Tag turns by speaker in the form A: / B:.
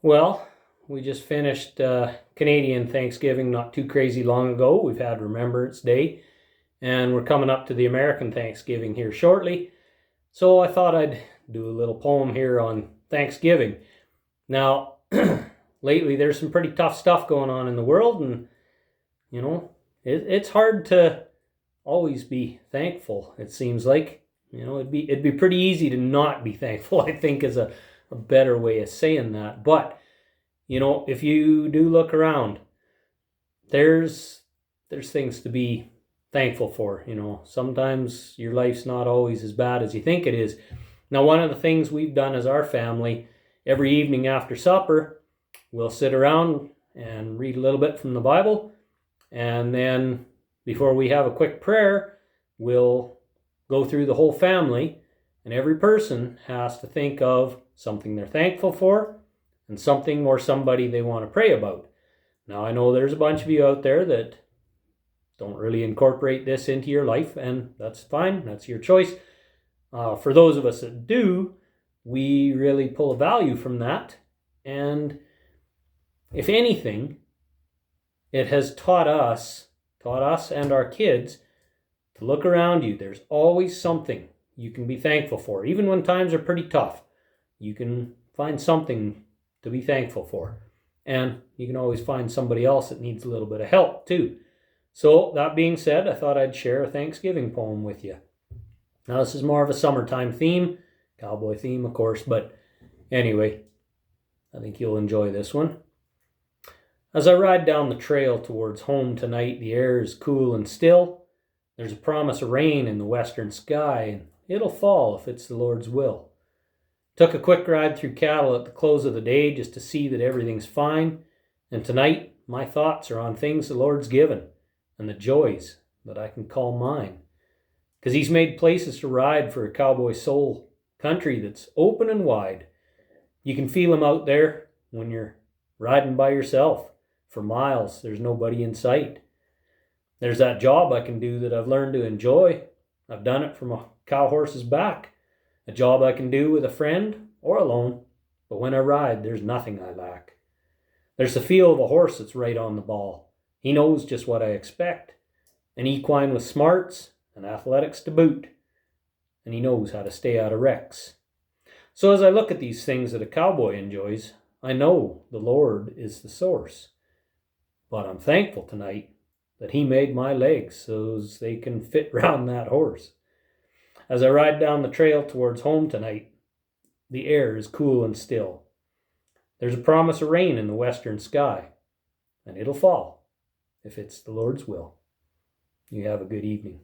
A: Well, we just finished Canadian Thanksgiving not too crazy long ago. We've had Remembrance Day, and we're coming up to the American Thanksgiving here shortly. So I thought I'd do a little poem here on Thanksgiving. Now, lately there's some pretty tough stuff going on in the world, and you know, it's hard to always be thankful. It seems like it'd be pretty easy to not be thankful. I think is a better way of saying that, but if you do look around, there's things to be thankful for. Sometimes your life's not always as bad as you think it is. Now, one of the things we've done as our family, every evening after supper, we'll sit around and read a little bit from the Bible, and then before we have a quick prayer, we'll go through the whole family, and every person has to think of something they're thankful for and something or somebody they want to pray about. Now, I know there's a bunch of you out there that don't really incorporate this into your life, and that's fine. That's your choice. For those of us that do, we really pull a value from that. And if anything, it has taught us and our kids to look around you. There's always something you can be thankful for. Even when times are pretty tough, you can find something to be thankful for. And you can always find somebody else that needs a little bit of help too. So that being said, I thought I'd share a Thanksgiving poem with you. Now, this is more of a summertime theme, cowboy theme, of course, but anyway, I think you'll enjoy this one. As I ride down the trail towards home tonight, the air is cool and still. There's a promise of rain in the western sky, and it'll fall if it's the Lord's will. Took a quick ride through cattle at the close of the day just to see that everything's fine, and tonight my thoughts are on things the Lord's given and the joys that I can call mine. Because He's made places to ride for a cowboy soul, country that's open and wide. You can feel Him out there when you're riding by yourself. For miles, there's nobody in sight. There's that job I can do that I've learned to enjoy. I've done it from a cow horse's back. A job I can do with a friend or alone. But when I ride, there's nothing I lack. There's the feel of a horse that's right on the ball. He knows just what I expect. An equine with smarts and athletics to boot. And he knows how to stay out of wrecks. So as I look at these things that a cowboy enjoys, I know the Lord is the source. But I'm thankful tonight that He made my legs so they can fit round that horse. As I ride down the trail towards home tonight, the air is cool and still. There's a promise of rain in the western sky, and it'll fall if it's the Lord's will. You have a good evening.